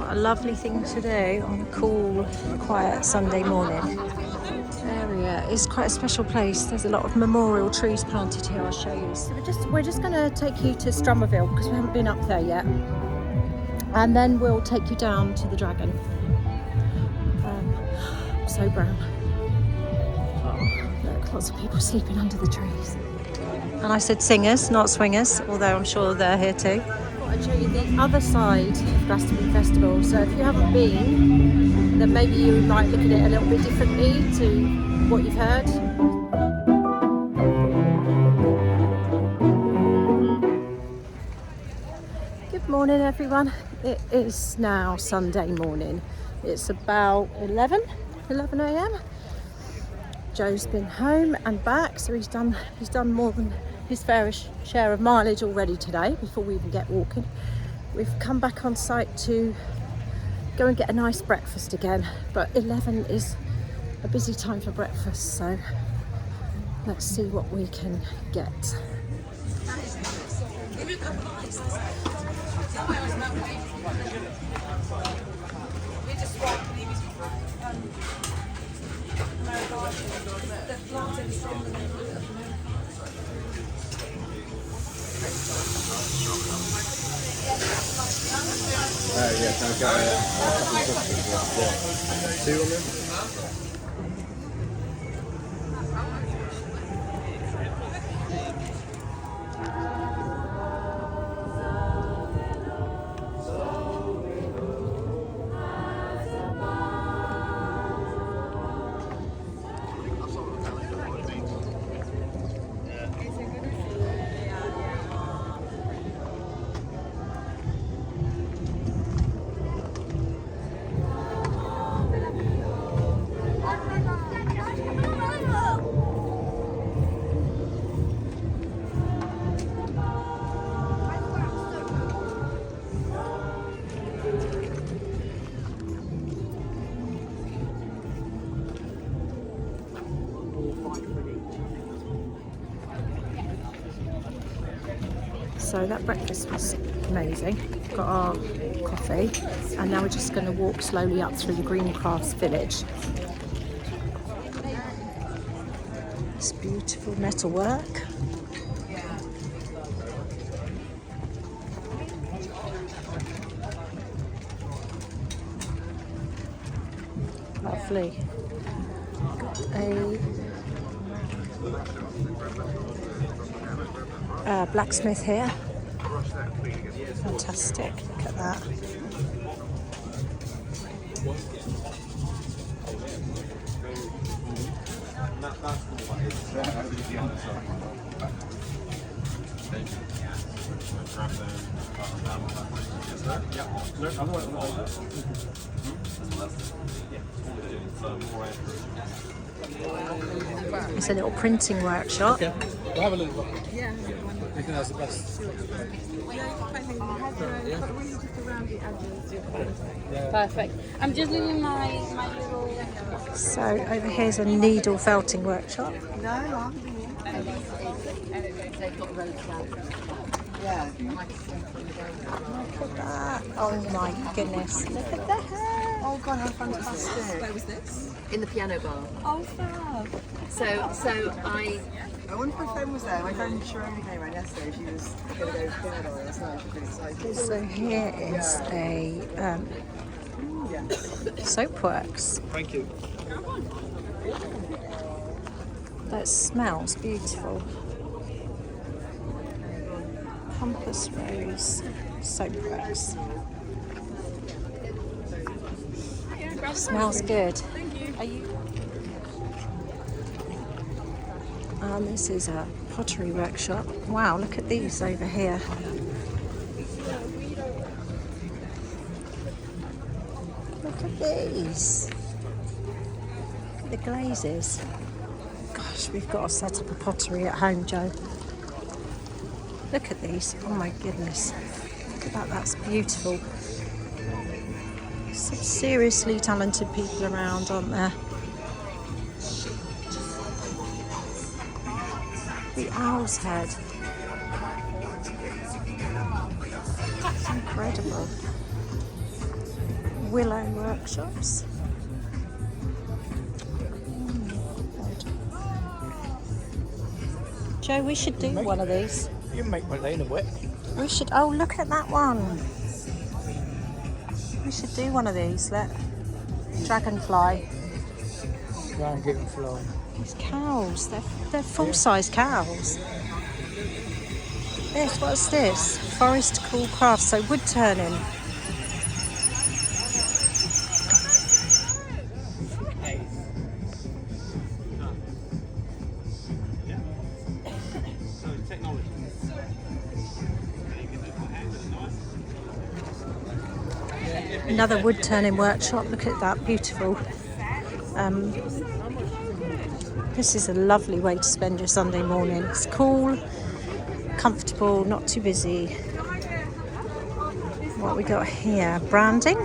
What a lovely thing to do on a cool, quiet Sunday morning. Area is quite a special place. There's a lot of memorial trees planted here. I'll show you. So we're just going to take you to Strummerville because we haven't been up there yet, and then we'll take you down to the Dragon. So brown. Oh, look, lots of people sleeping under the trees. And I said singers, not swingers, although I'm sure they're here too. I'd show you the other side of Glastonbury Festival. So if you haven't been, then maybe you might look at it a little bit differently to what you've heard. Good morning, everyone. It is now Sunday morning. It's about 11 a.m. Joe's been home and back, so he's done more than his fair share of mileage already today before we even get walking. We've come back on site to go and get a nice breakfast again, but 11 is a busy time for breakfast, so let's see what we can get. Yeah, can I get a couple of 2 on them? So that breakfast was amazing. Got our coffee, and now we're just going to walk slowly up through the green crafts village. It's beautiful metalwork. Lovely. Got a blacksmith here. Fantastic. Look at that. It's a little printing workshop. Okay. We'll have a little look. Yeah. You think that's the best? Perfect. I'm just leaving my little... So over here's a needle felting workshop. They've got roads down. Yeah. Look at that. Oh my goodness. Look at that. Oh god, how fantastic. Where was this? In the piano bar. Oh fab. So I wonder if my friend was there. My friend Sharon came around yesterday. She was going to go to piano bar last night. She's really excited. So here is a soapworks. Thank you. That smells beautiful. Compass Rose soapworks. Smells good. Are you? This is a pottery workshop. Wow, look at these over here. Look at these. Look at the glazes. Gosh, we've got to set up a pottery at home, Joe. Look at these. Oh my goodness. Look at that. That's beautiful. Some seriously talented people around, aren't there? The owl's head. That's incredible. willow workshops. Joe, we should do one of these. You can make Marlena wet. We should. Oh, look at that one. We should do one of these. Let dragonfly. Try and get them flying. These cows. They're full-size cows. Yes. What's this? Forest cool craft. So wood turning. Another wood turning workshop. Look at that, beautiful. This is a lovely way to spend your Sunday morning. It's cool, comfortable, not too busy. What we got here? Branding.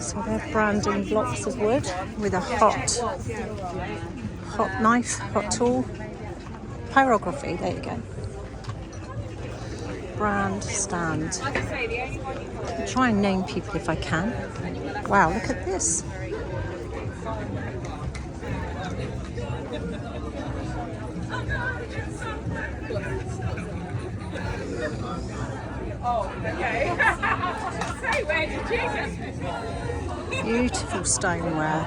So they're branding blocks of wood with a hot knife, hot tool. Pyrography, there you go. Brand stand. I'll try and name people if I can. Wow, look at this. Beautiful stoneware.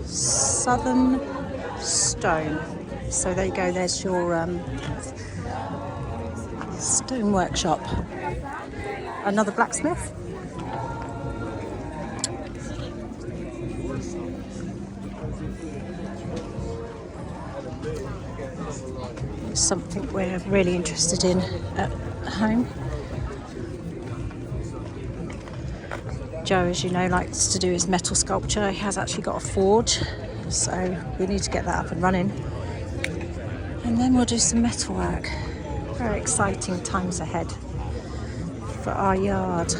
Southern stone. So there you go, there's your stone workshop. Another blacksmith. It's something we're really interested in at home. Joe, as you know, likes to do his metal sculpture. He has actually got a forge, so we need to get that up and running. And then we'll do some metal work. Very exciting times ahead for our yard.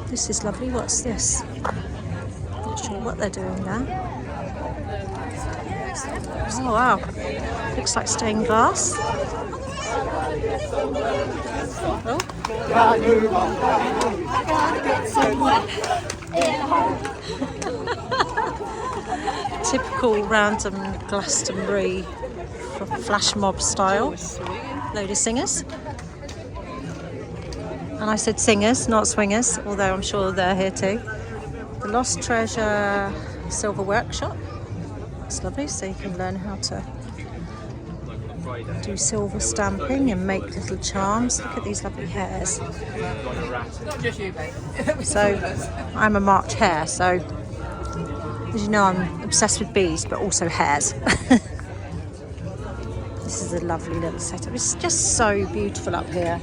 This is lovely. What's this? Not sure what they're doing there. Oh wow, looks like stained glass. Oh. Typical random Glastonbury flash mob style. Load of singers. And I said singers, not swingers, although I'm sure they're here too. The Lost Treasure Silver Workshop. It's lovely, so you can learn how to do silver stamping and make little charms. Look at these lovely hairs. So I'm a March hare, so as you know, I'm obsessed with bees, but also hares. This is a lovely little setup. It's just so beautiful up here.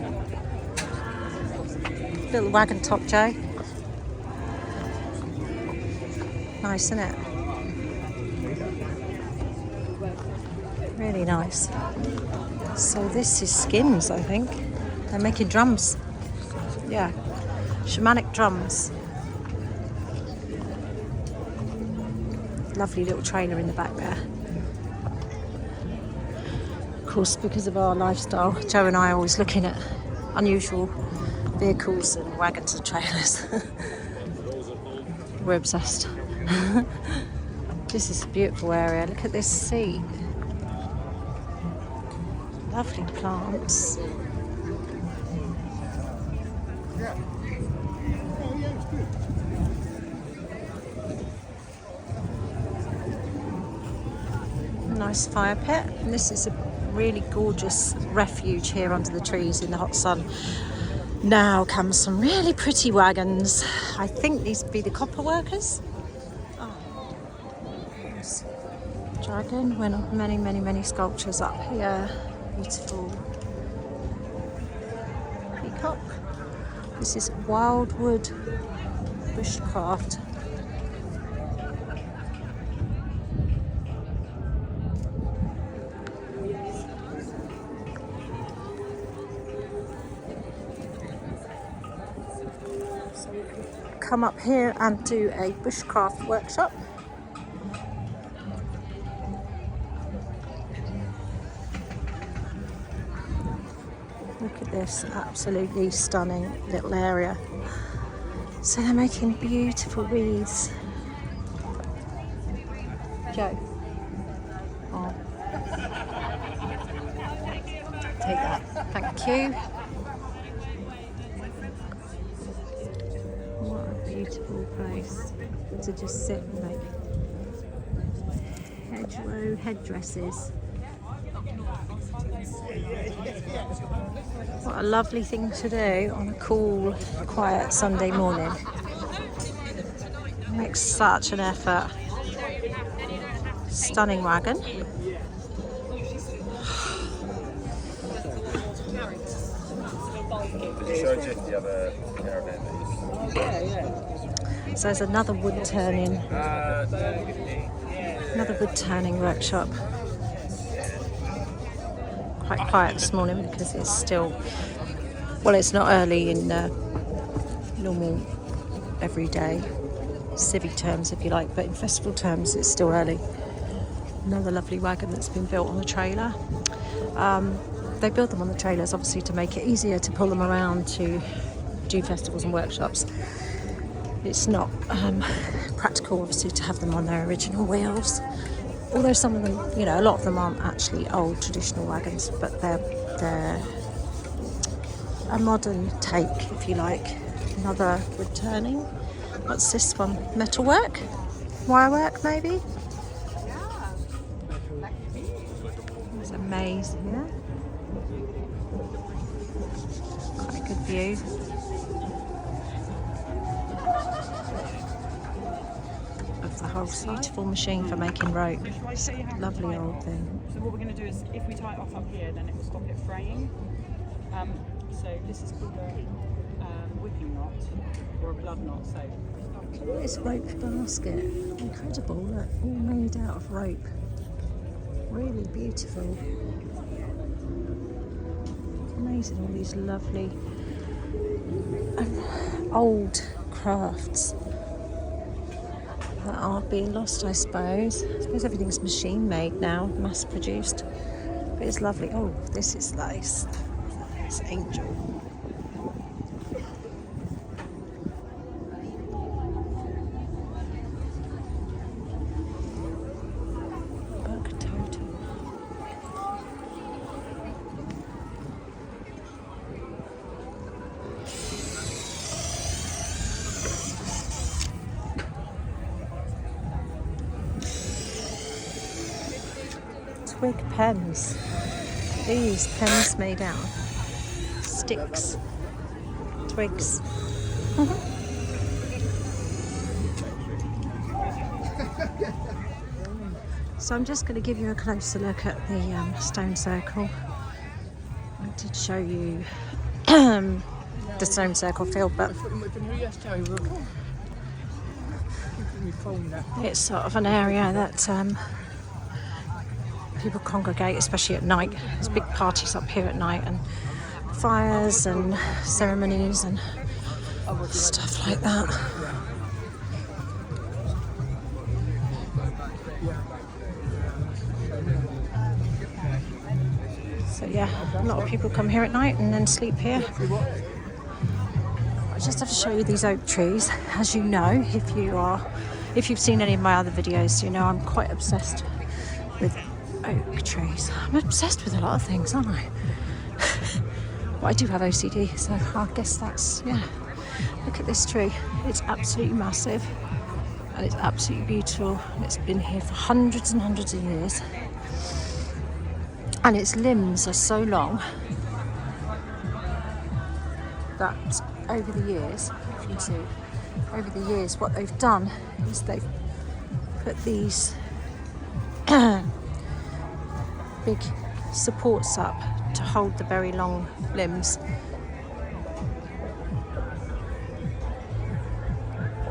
Little wagon top, Joe. Nice, isn't it? Really nice. So this is skins, I think. They're making drums. Yeah, shamanic drums. Lovely little trailer in the back there. Of course, because of our lifestyle, Joe and I are always looking at unusual vehicles and wagons and trailers. We're obsessed. This is a beautiful area. Look at this seat. Lovely plants. Nice fire pit. And this is a really gorgeous refuge here under the trees in the hot sun. Now comes some really pretty wagons. I think these would be the copper workers. Oh, nice. Dragon. Went up many sculptures up here. Beautiful peacock. This is wildwood bushcraft. So we can come up here and do a bushcraft workshop. Look at this absolutely stunning little area. So they're making beautiful wreaths. Joe. Oh. Take that. Thank you. What a beautiful place to just sit and make hedgerow headdresses. What a lovely thing to do on a cool, quiet Sunday morning. Makes such an effort. Stunning wagon. So there's another wood turning. Another wood turning workshop. Quite quiet this morning because it's still, well, it's not early in normal everyday civvy terms, if you like, but in festival terms it's still early. Another lovely wagon that's been built on a trailer. They build them on the trailers obviously to make it easier to pull them around to do festivals and workshops. It's not practical obviously to have them on their original wheels, although some of them, you know, a lot of them aren't actually old traditional wagons, but they're a modern take, if you like. Another returning. What's this one? Metalwork? Wirework maybe? It's amazing, yeah? Quite a good view. Of the whole beautiful machine for making rope. It's a lovely old thing. So what we're going to do is, if we tie it off up here, then it will stop it fraying. So this is called a whipping knot, or a glove knot. So Look at this rope basket. Incredible, look, all made out of rope. Really beautiful. Amazing, all these lovely old crafts that are being lost, I suppose. I suppose everything's machine made now, mass produced. But it's lovely. Oh, this is nice. It's angel. Bug totem. Twig pens. These pens made out of sticks, twigs. So I'm just going to give you a closer look at the stone circle. I did show you the stone circle field, but it's sort of an area that people congregate, especially at night. There's big parties up here at night, and fires and ceremonies and stuff like that. So yeah, a lot of people come here at night and then sleep here. I just have to show you these oak trees. As you know, if you've seen any of my other videos, you know I'm quite obsessed with oak trees. I'm obsessed with a lot of things, aren't I? Well, I do have OCD, so I guess that's, yeah. Look at this tree. It's absolutely massive and it's absolutely beautiful. It's been here for hundreds and hundreds of years, and its limbs are so long that over the years, if you can see, over the years what they've done is they've put these big supports up to hold the very long limbs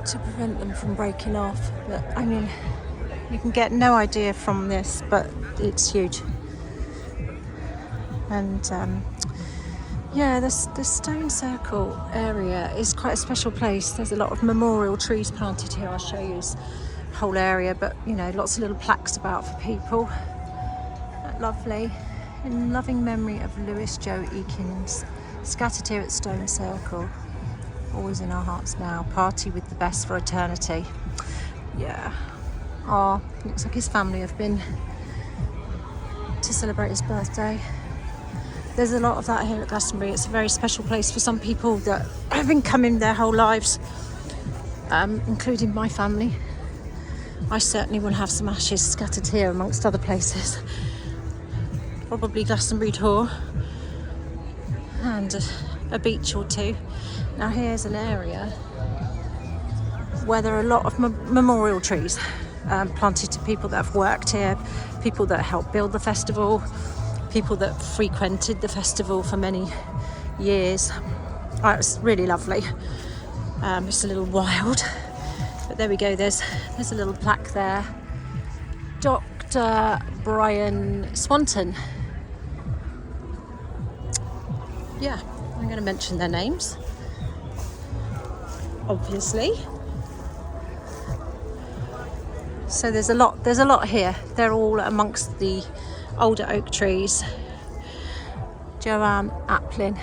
to prevent them from breaking off. But I mean, you can get no idea from this, but it's huge. And yeah, the stone circle area is quite a special place. There's a lot of memorial trees planted here. I'll show you this whole area, but you know, lots of little plaques about for people. Lovely. In loving memory of Lewis Joe Eakins, Scattered here at Stone Circle. Always in our hearts now. Party with the best for eternity. Yeah. Oh, looks like his family have been to celebrate his birthday. There's a lot of that here at Glastonbury. It's a very special place for some people that have been coming their whole lives, including my family. I certainly will have some ashes scattered here amongst other places. Probably Glastonbury Tor and a beach or two. Now here's an area where there are a lot of memorial trees planted to people that have worked here, people that helped build the festival, people that frequented the festival for many years. Oh, it was really lovely. It's a little wild, but there we go. There's a little plaque there. Dr. Brian Swanton. Yeah, I'm going to mention their names, obviously. So there's a lot here. They're all amongst the older oak trees. Joanne Aplin,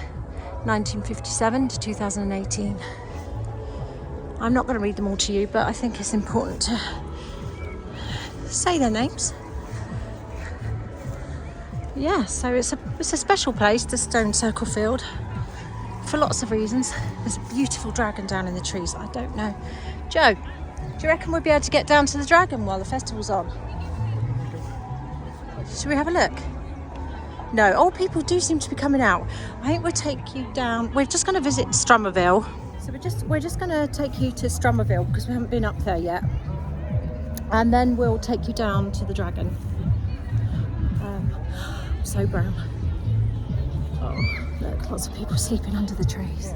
1957 to 2018. I'm not going to read them all to you, but I think it's important to say their names. Yeah, so it's a special place, the Stone Circle Field, for lots of reasons. There's a beautiful dragon down in the trees. I don't know. Joe, do you reckon we'll be able to get down to the dragon while the festival's on? Should we have a look? No, old people do seem to be coming out. I think we'll take you down. We're just going to visit Strummerville. So we're just going to take you to Strummerville because we haven't been up there yet. And then we'll take you down to the dragon. So brown. Oh, look, lots of people sleeping under the trees.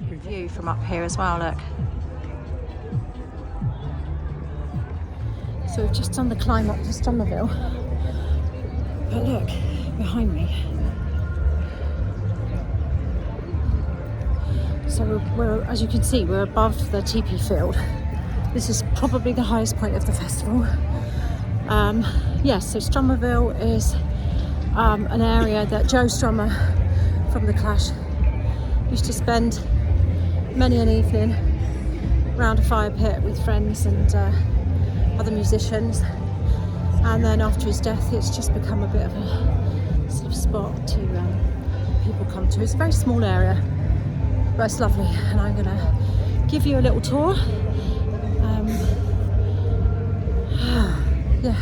Good view from up here as well, look. So we've just done the climb up to Strummerville. But look, behind me. So we're, as you can see, we're above the teepee field. This is probably the highest point of the festival. Yes, so Strummerville is an area that Joe Strummer from The Clash used to spend many an evening around a fire pit with friends and other musicians. And then after his death, it's just become a bit of a sort of spot to people come to. It's a very small area, but it's lovely. And I'm going to give you a little tour. Yeah.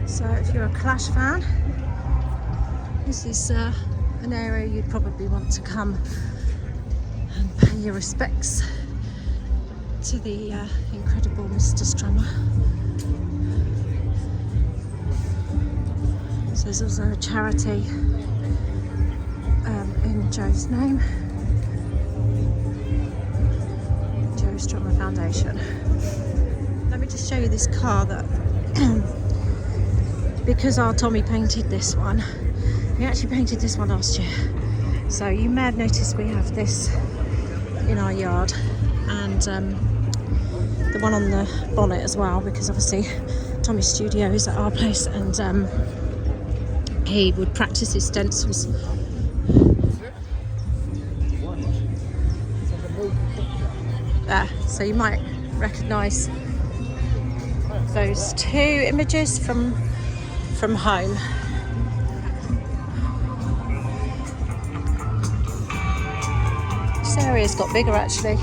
So if you're a Clash fan, this is an area you'd probably want to come and pay your respects to the incredible Mr. Strummer. So there's also a charity in Joe's name. Joe Strummer Foundation. Let me just show you this car that because our Tommy painted this one. We actually painted this one last year. So you may have noticed we have this in our yard and the one on the bonnet as well, because obviously Tommy's studio is at our place and he would practice his stencils. There, so you might recognise those two images from home. This area's got bigger actually.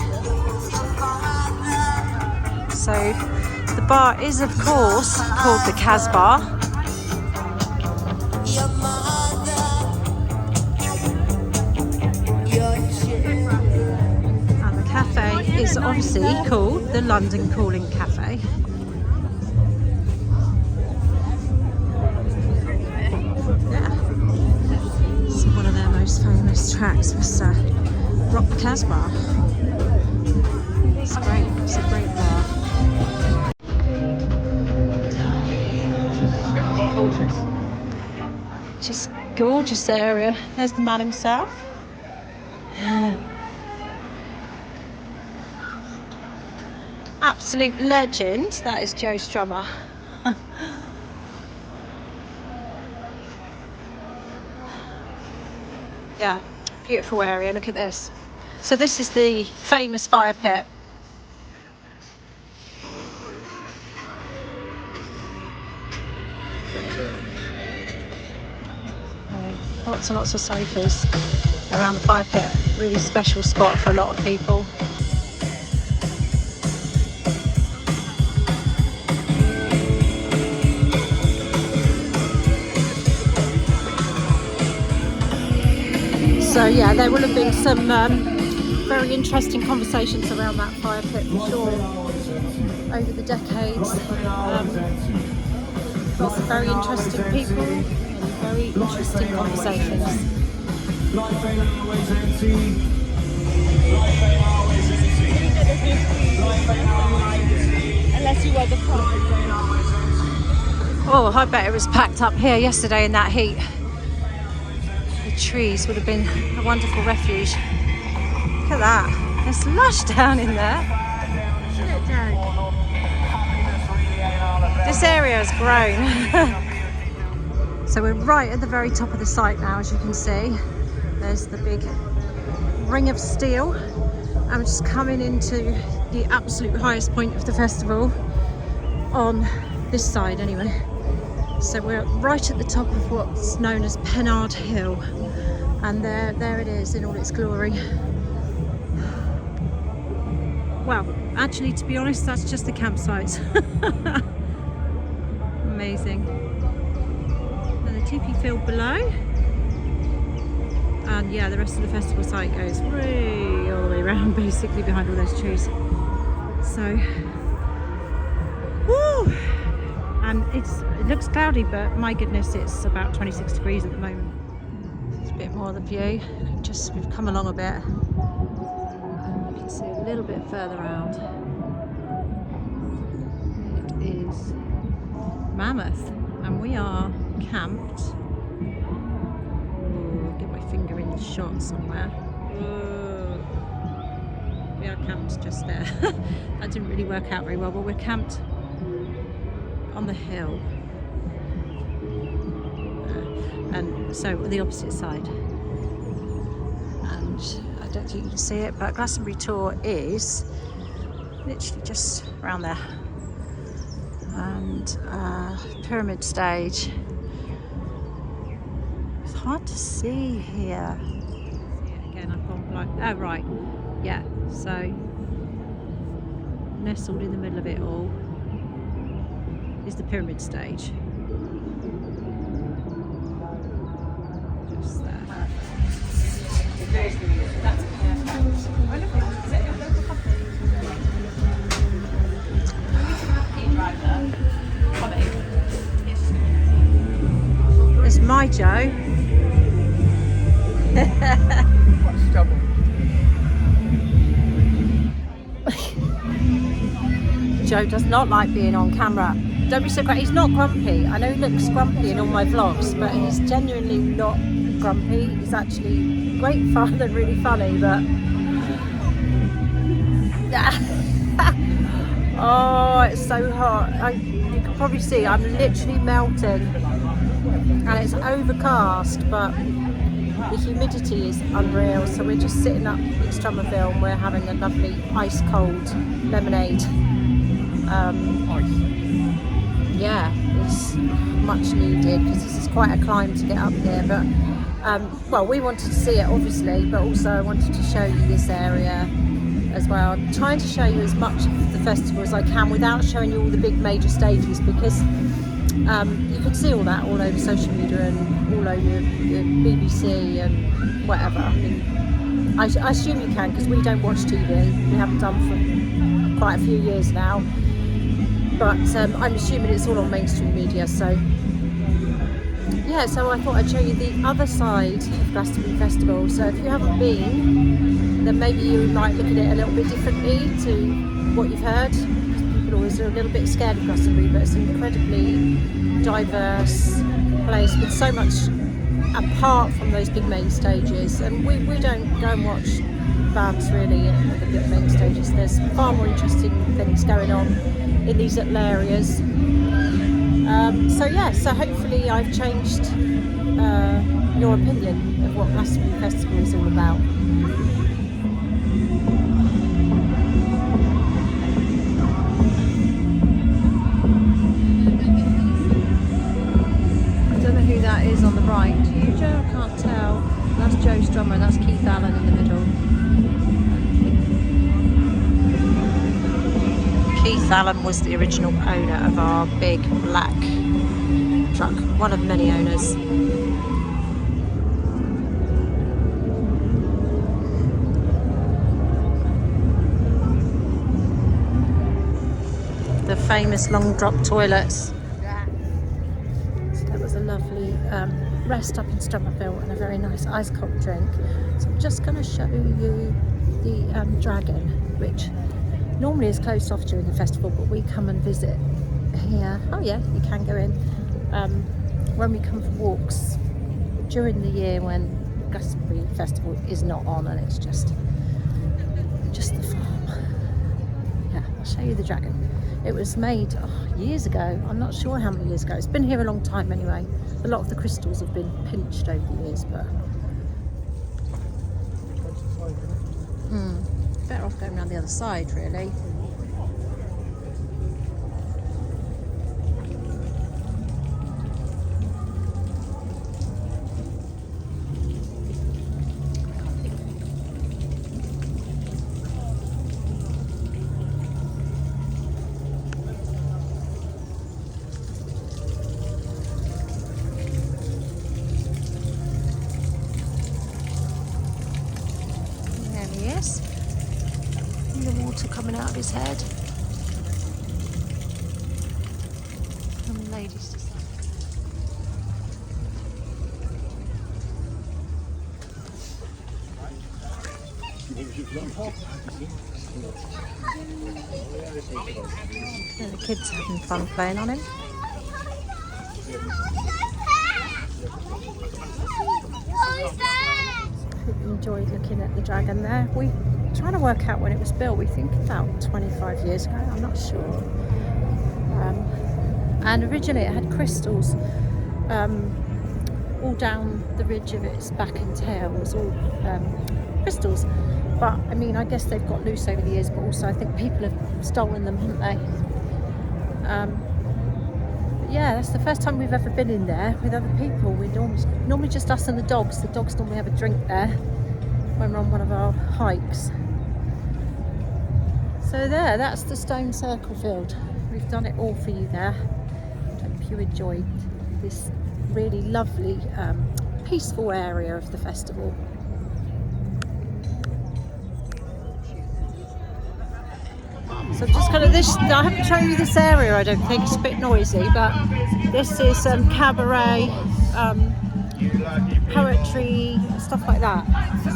So the bar is of course called the Casbah. And the cafe is obviously called the London Calling Cafe. Famous tracks was Rock the Casbah. It's great, it's a great bar. Just gorgeous area. There's the man himself. Absolute legend, that is Joe Strummer. Yeah, beautiful area. Look at this. So this is the famous fire pit. Lots and lots of sofas around the fire pit. Really special spot for a lot of people. So yeah, there will have been some very interesting conversations around that fire pit for sure over the decades. Lots of very interesting people and very interesting conversations. Unless you were the front. Oh, I bet it was packed up here yesterday in that heat. The trees would have been a wonderful refuge. Look at that. It's lush down in there. Look down. This area has grown. So we're right at the very top of the site now, as you can see. There's the big ring of steel. I'm just coming into the absolute highest point of the festival on this side anyway. So we're right at the top of what's known as Pennard Hill, and there it is in all its glory. Well, actually, to be honest, that's just the campsites. Amazing. And the teepee field below, and yeah, the rest of the festival site goes way all the way around, basically behind all those trees. So, woo! And it looks cloudy, but my goodness, it's about 26 degrees at the moment. It's a bit more of the view. We've come along a bit. You can see a little bit further out. It is Mammoth, and we are camped. Ooh, get my finger in the shot somewhere. Ooh. We are camped just there. That didn't really work out very well, but we're camped on the hill, and so the opposite side. And I don't think you can see it, but Glastonbury tour is literally just around there. And pyramid stage. It's hard to see here. See it again, I've gone blind. Oh right, yeah. So nestled in the middle of it all is the pyramid stage. Just there. That's perfect. It's my Joe. What's trouble? Joe does not like being on camera. Don't be so grumpy. He's not grumpy. I know he looks grumpy in all my vlogs, but he's genuinely not grumpy. He's actually great fun and really funny, but oh, it's so hot. You can probably see I'm literally melting, and it's overcast, but the humidity is unreal. So we're just sitting up in Strummerville and we're having a lovely ice cold lemonade. Yeah, it's much needed because this is quite a climb to get up here, but well, we wanted to see it obviously, but also I wanted to show you this area as well. I'm trying to show you as much of the festival as I can without showing you all the big major stages, because you can see all that all over social media and all over the BBC and whatever. I mean, I assume you can, because we don't watch TV. We haven't done for quite a few years now. But I'm assuming it's all on mainstream media, so yeah, so I thought I'd show you the other side of Glastonbury Festival. So if you haven't been, then maybe you might look at it a little bit differently to what you've heard. People always are a little bit scared of Glastonbury, but it's an incredibly diverse place with so much apart from those big main stages. And we don't go and watch bands really at the big main stages. There's far more interesting things going on in these little areas. So yeah, so hopefully I've changed your opinion of what Glastonbury Festival is all about. I don't know who that is on the right. Do you, Joe? I can't tell. That's Joe Strummer and that's Keith Allen in the middle. Keith Allen was the original owner of our big black truck, one of many owners. The famous long drop toilets. So that was a lovely rest up in Strummerville and a very nice ice cold drink. So I'm just going to show you the dragon, which normally is closed off during the festival, but we come and visit here. Oh yeah, you can go in when we come for walks during the year when Glastonbury Festival is not on and it's just the farm. Yeah, I'll show you the dragon. It was made years ago. I'm not sure how many years ago. It's been here a long time anyway. A lot of the crystals have been pinched over the years, but better off going around the other side, really. There he is. The water coming out of his head. And the ladies just and the kids having fun playing on him. Hope you enjoyed looking at the dragon there. We trying to work out when it was built. We think about 25 years ago, I'm not sure. And originally it had crystals all down the ridge of its back and tail. It was all crystals, but I mean, I guess they've got loose over the years, but also I think people have stolen them, haven't they? But yeah, that's the first time we've ever been in there with other people. We normally just us and the dogs. The dogs normally have a drink there when we're on one of our hikes. So there, that's the stone circle field. We've done it all for you there. I hope you enjoyed this really lovely, peaceful area of the festival. So I'm just I haven't shown you this area, I don't think, it's a bit noisy, but this is Cabaret, poetry, stuff like that.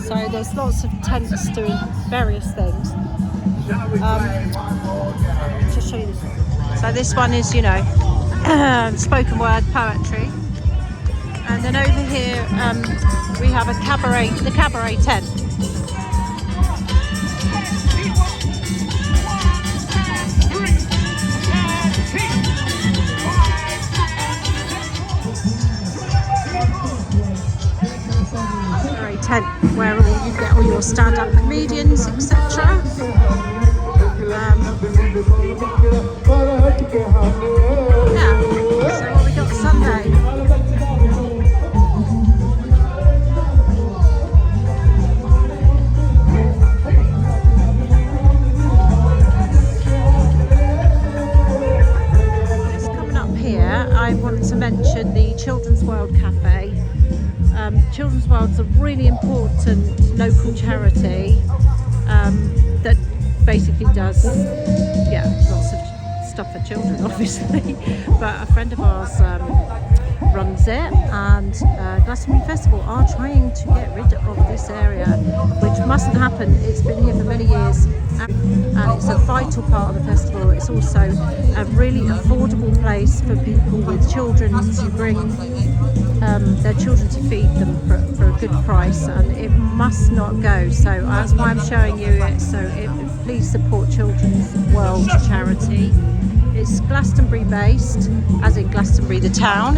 So there's lots of tents doing various things. Just show you this. So this one is, spoken word poetry. And then over here we have the cabaret tent. Tent where you get all your stand-up comedians, etc. Yeah, so what we got Sunday? Just coming up here, I want to mention the Children's World Cafe. Children's World's a really important local charity that basically does lots of stuff for children, obviously, but a friend of ours runs it, and Glastonbury Festival are trying to get rid of this area, which mustn't happen. It's been here for many years and it's a vital part of the festival. It's also a really affordable place for people with children to bring their children to feed them for a good price, and it must not go. So that's why I'm showing you it. So please support Children's World charity. It's Glastonbury based, as in Glastonbury the town.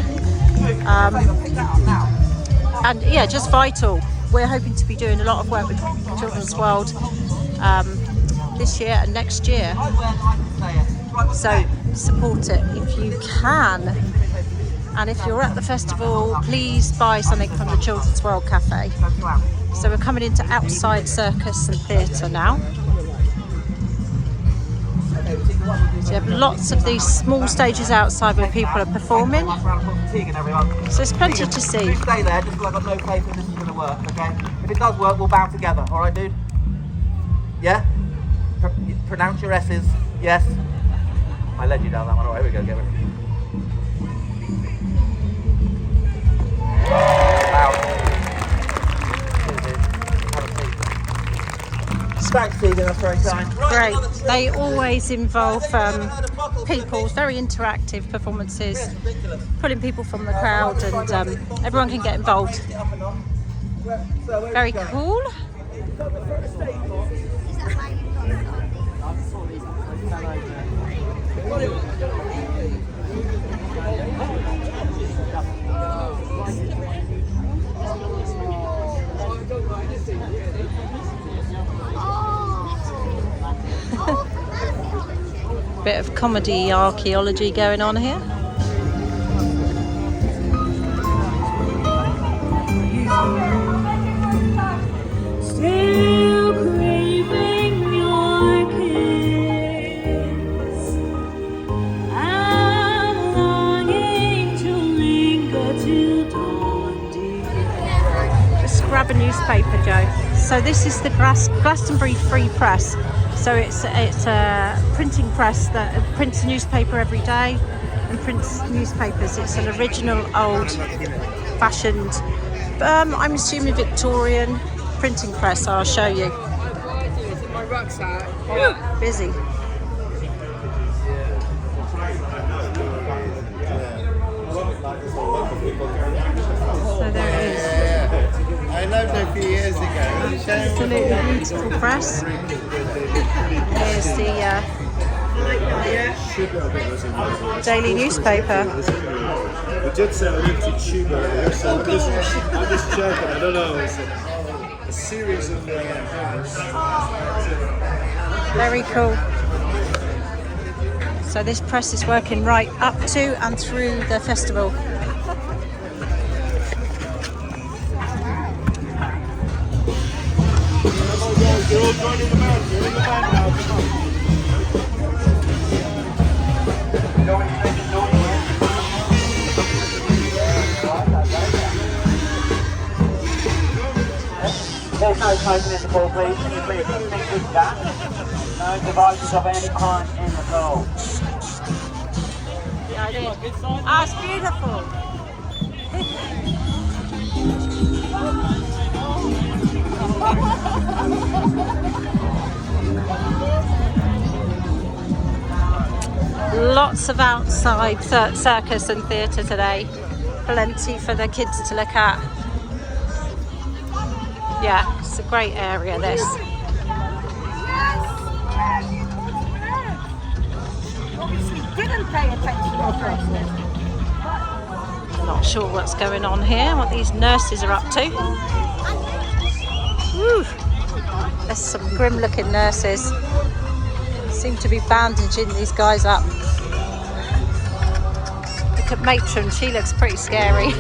And yeah, just vital. We're hoping to be doing a lot of work with Children's World this year and next year. So support it if you can. And if you're at the festival, please buy something from the Children's World Cafe. So we're coming into outside Circus and theatre now. So you have lots of these small stages outside where people are performing. So there's plenty to see. Stay there, just because I've got no faith that this is going to work, okay? If it does work, we'll bow together, alright, dude? Yeah? Pronounce your S's, yes? I led you down that one, alright, here we go, get ready. Thanks, Tegan, that's very kind. Great. They always involve people, very interactive performances, pulling people from the crowd, and everyone can get involved. Very cool. Bit of comedy archaeology going on here. Still craving your kiss. I'm longing to linger till dawn, dear. Just grab a newspaper, Joe. So this is the Glastonbury Free Press. So it's a printing press that prints a newspaper every day and prints newspapers. It's an original, old-fashioned, I'm assuming Victorian printing press. I'll show you. Busy. So there it is. I loved it a few years ago. Absolutely beautiful press. Here's the daily newspaper. We did say I need to tube it. I'm just joking. I don't know. It's a series of Very cool. So this press is working right up to and through the festival. You're all joining the band. You're in the band now. There's no smoking in the pool, please. Can you please stick with that? No devices of any kind in the pool. Ah, it's beautiful. Lots of outside circus and theatre today. Plenty for the kids to look at. Yeah, it's a great area, this. Not sure what's going on here, what these nurses are up to. Woo. There's some grim looking nurses. Seem to be bandaging these guys up. Look at Matron, she looks pretty scary.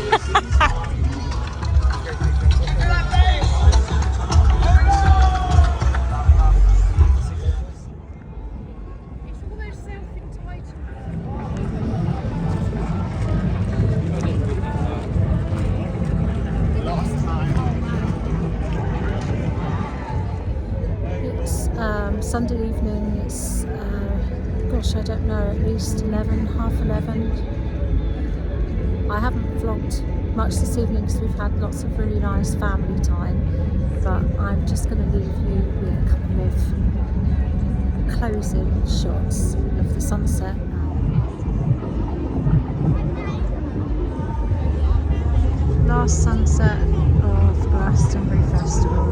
Sunday evening, it's gosh, I don't know, at least 11, half 11. I haven't vlogged much this evening because we've had lots of really nice family time, but I'm just going to leave you with a couple of closing shots of the sunset. Last sunset of Glastonbury Festival.